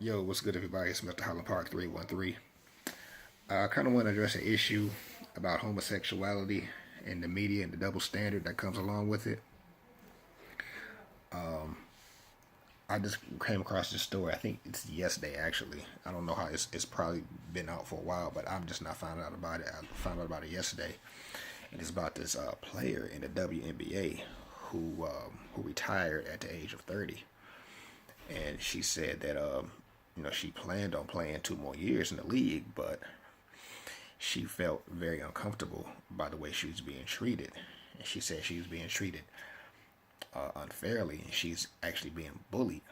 Yo, what's good, everybody? It's Mr. Holland Park 313. I kind of want to address an issue about homosexuality in the media and the double standard that comes along with it. I just came across this story. I think it's yesterday, actually. I don't know how it's probably been out for a while, but I'm just not found out about it. I found out about it yesterday, and it's about this player in the WNBA who retired at the age of 30, and she said that she planned on playing 2 more years in the league, but she felt very uncomfortable by the way she was being treated. And she said she was being treated unfairly, and she's actually being bullied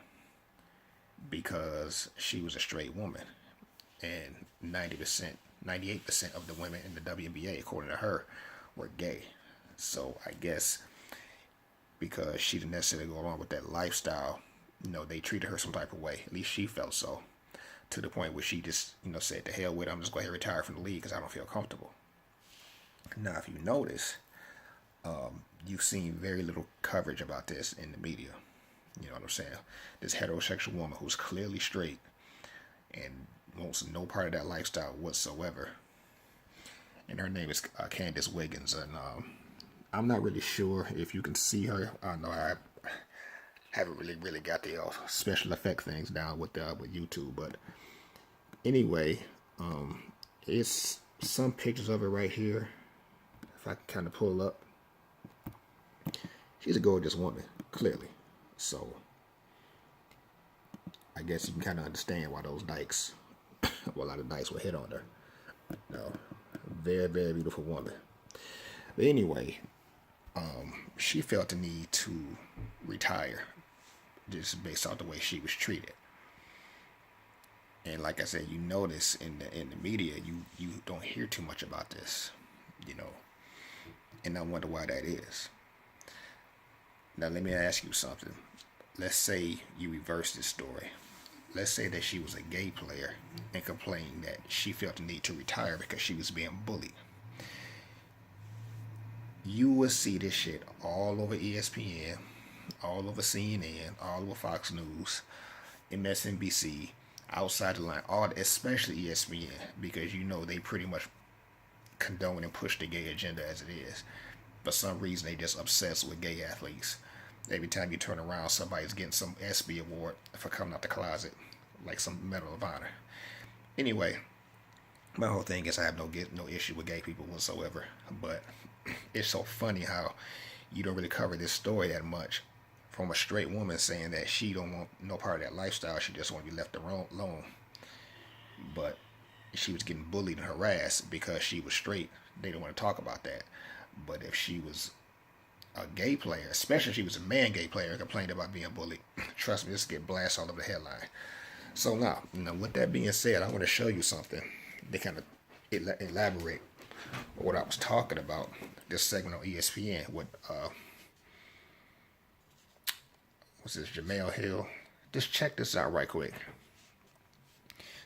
because she was a straight woman. And 90%, 98% of the women in the WNBA, according to her, were gay. So I guess because she didn't necessarily go along with that lifestyle, they treated her some type of way. At least she felt so. To the point where she just, said, "To hell with it, I'm just going to retire from the league because I don't feel comfortable." Now, if you notice, you've seen very little coverage about this in the media. You know what I'm saying? This heterosexual woman who's clearly straight and wants no part of that lifestyle whatsoever. And her name is Candace Wiggins. And I'm not really sure if you can see her. I know I haven't really got the special effect things down with YouTube, but anyway, it's some pictures of her right here. If I can kind of pull up, she's a gorgeous woman, clearly. So I guess you can kind of understand why those dykes, well, a lot of dykes will hit on her. No, very beautiful woman. But anyway, she felt the need to retire just based off the way she was treated. And like I said, you notice in the media, you don't hear too much about this, and I wonder why that is. Now let me ask you something. Let's say you reverse this story. Let's say that she was a gay player and complained that she felt the need to retire because she was being bullied. You will see this shit all over ESPN, all over CNN, all over Fox News, MSNBC, outside the line, especially ESPN, because they pretty much condone and push the gay agenda as it is. For some reason, they just obsessed with gay athletes. Every time you turn around, somebody's getting some ESPY award for coming out the closet, like some Medal of Honor. Anyway, my whole thing is I have no issue with gay people whatsoever, but it's so funny how you don't really cover this story that much from a straight woman saying that she don't want no part of that lifestyle. She just want to be left alone. But she was getting bullied and harassed because she was straight. They don't want to talk about that. But if she was a gay player, especially if she was a man gay player and complained about being bullied, trust me, this get blasted all over the headline. So now, with that being said, I want to show you something to kind of elaborate what I was talking about. This segment on ESPN with what's this, Jamel Hill. Just check this out right quick.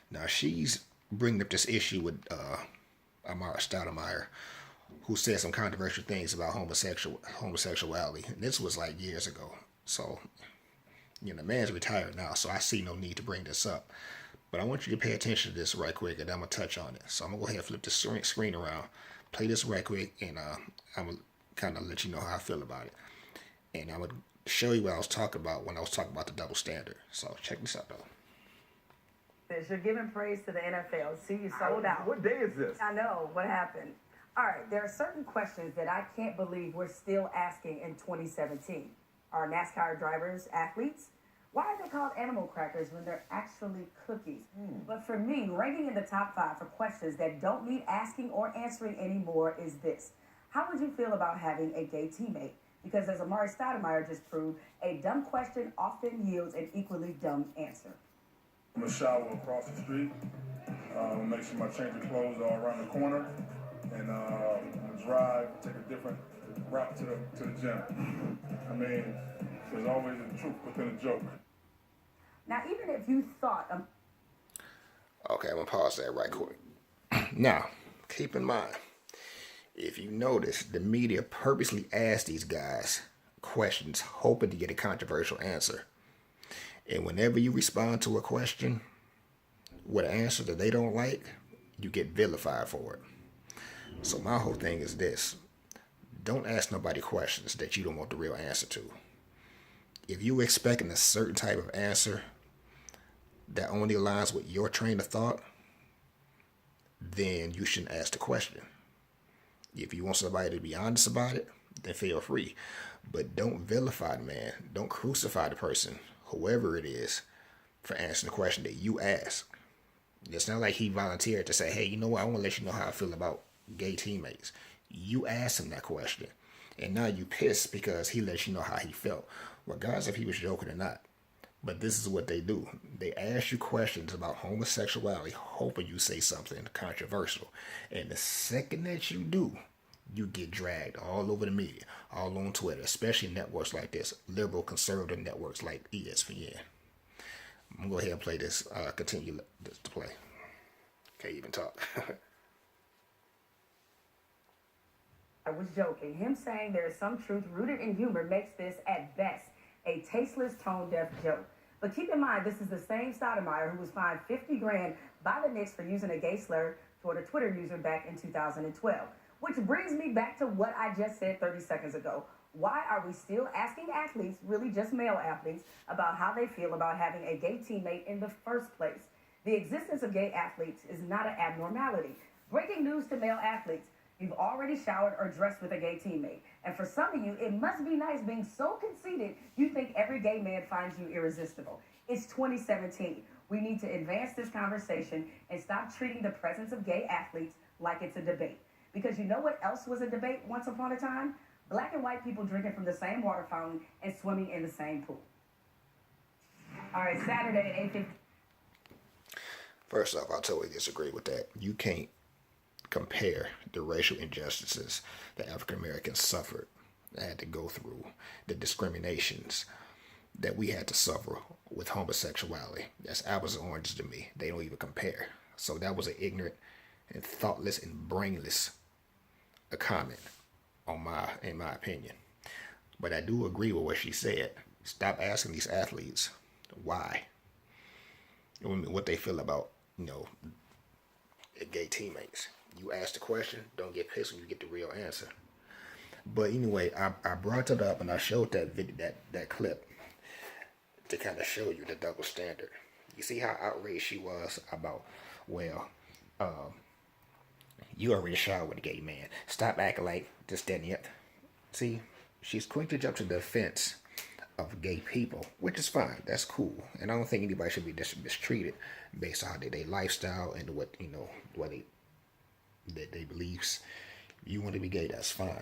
Now she's bringing up this issue with Amara Stoudemire, who said some controversial things about homosexuality. And this was like years ago. So, the man's retired now, so I see no need to bring this up. But I want you to pay attention to this right quick, and I'm going to touch on it. So I'm going to go ahead and flip the screen around, play this right quick, and I'm going to kind of let you know how I feel about it. And I'm going to show you what I was talking about when I was talking about the double standard. So check this out, though. You're giving praise to the NFL. See, you sold out. What day is this? I know. What happened? All right, there are certain questions that I can't believe we're still asking in 2017. Are NASCAR drivers athletes? Why are they called animal crackers when they're actually cookies? But for me, ranking in the top 5 for questions that don't need asking or answering anymore is this. How would you feel about having a gay teammate? Because as Amari Stoudemire just proved, a dumb question often yields an equally dumb answer. I'm gonna shower across the street. Make sure my change of clothes are around the corner, and I'm gonna drive, take a different route to the gym. I mean, there's always a truth within a joke. Now, even if you thought, okay, I'm gonna pause that right quick. Now, keep in mind, if you notice, the media purposely asked these guys questions hoping to get a controversial answer. And whenever you respond to a question, with an answer that they don't like, you get vilified for it. So my whole thing is this: don't ask nobody questions that you don't want the real answer to. If you expecting a certain type of answer that only aligns with your train of thought, then you shouldn't ask the question. If you want somebody to be honest about it, then feel free. But don't vilify the man. Don't crucify the person, whoever it is, for answering the question that you ask. It's not like he volunteered to say, hey, you know what, I want to let you know how I feel about gay teammates. You asked him that question. And now you pissed because he let you know how he felt, regardless if he was joking or not. But this is what they do. They ask you questions about homosexuality, hoping you say something controversial. And the second that you do, you get dragged all over the media, all on Twitter, especially networks like this, liberal conservative networks like ESPN. I'm going to go ahead and play this, continue to play. Can't even talk. I was joking. Him saying there is some truth rooted in humor makes this, at best, a tasteless, tone-deaf joke. But keep in mind, this is the same Stoudemire who was fined 50 grand by the Knicks for using a gay slur toward a Twitter user back in 2012. Which brings me back to what I just said 30 seconds ago. Why are we still asking athletes, really just male athletes, about how they feel about having a gay teammate in the first place? The existence of gay athletes is not an abnormality. Breaking news to male athletes: you've already showered or dressed with a gay teammate. And for some of you, it must be nice being so conceited you think every gay man finds you irresistible. It's 2017. We need to advance this conversation and stop treating the presence of gay athletes like it's a debate. Because you know what else was a debate once upon a time? Black and white people drinking from the same water fountain and swimming in the same pool. All right, Saturday at 8:50. First off, I totally disagree with that. You can't compare the racial injustices that African Americans suffered, had to go through, the discriminations that we had to suffer with homosexuality. That's apples and oranges to me. They don't even compare. So that was an ignorant and thoughtless and brainless a comment in my opinion. But I do agree with what she said. Stop asking these athletes why, what they feel about, gay teammates. You ask the question, don't get pissed when you get the real answer. But anyway, I brought it up and I showed that video, that clip, to kind of show you the double standard. You see how outraged she was about, you already showered with a gay man. Stop acting like this, that, and the other. See, she's quick to jump to the defense of gay people, which is fine. That's cool. And I don't think anybody should be mistreated based on their lifestyle and what they beliefs. If you want to be gay, that's fine.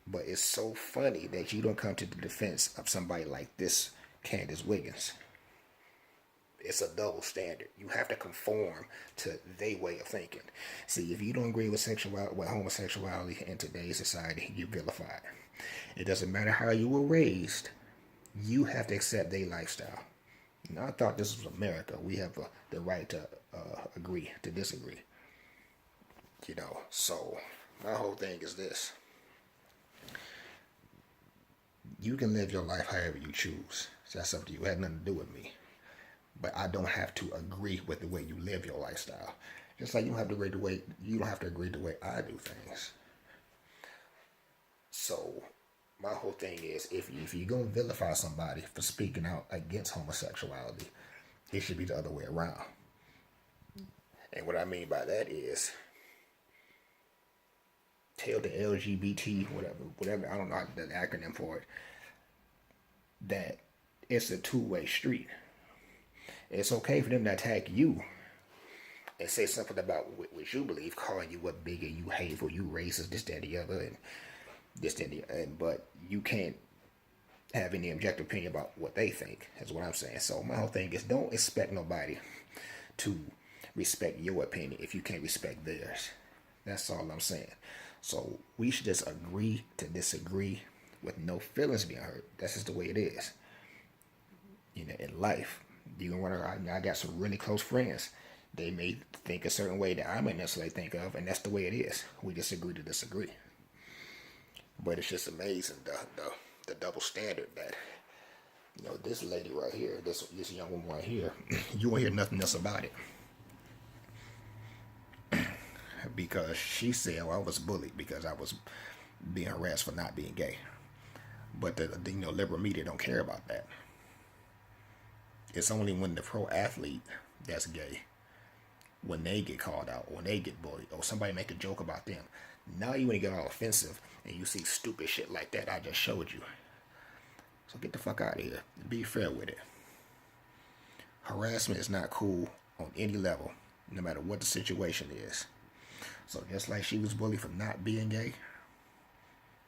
But it's so funny that you don't come to the defense of somebody like this, Candace Wiggins. It's a double standard. You have to conform to their way of thinking. See, if you don't agree with homosexuality in today's society, you're vilified. It doesn't matter how you were raised. You have to accept their lifestyle. Now, I thought this was America. We have the right to agree to disagree. So my whole thing is this. You can live your life however you choose. So that's up to you. It had nothing to do with me. But I don't have to agree with the way you live your lifestyle. Just like you don't have to agree the way I do things. So my whole thing is, if you're going to vilify somebody for speaking out against homosexuality, it should be the other way around. And what I mean by that is, tell the LGBT, whatever, I don't know the acronym for it, that it's a two-way street. It's okay for them to attack you and say something about what you believe, calling you a bigot, you hateful, you racist, this, that, and the other, and this, that, and the other. But you can't have any objective opinion about what they think, is what I'm saying. So my whole thing is, don't expect nobody to respect your opinion if you can't respect theirs. That's all I'm saying. So we should just agree to disagree with no feelings being hurt. That's just the way it is. In life. I got some really close friends. They may think a certain way that I may necessarily think of, and that's the way it is. We just agree to disagree. But it's just amazing the double standard that You know, this lady right here, this young woman right here, you won't hear nothing else about it. Because she said, well, I was bullied because I was being harassed for not being gay. But the liberal media don't care about that. It's only when the pro athlete that's gay, when they get called out, when they get bullied, or somebody make a joke about them. Now you want to get all offensive and you see stupid shit like that I just showed you. So get the fuck out of here. Be fair with it. Harassment is not cool on any level, no matter what the situation is. So just like she was bullied for not being gay,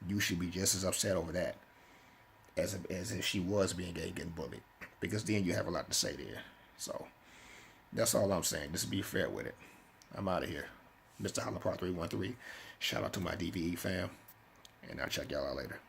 you should be just as upset over that as if she was being gay and getting bullied. Because then you have a lot to say there. So that's all I'm saying. Just be fair with it. I'm out of here. Mr. Hollapart 313. Shout out to my DVE fam. And I'll check y'all out later.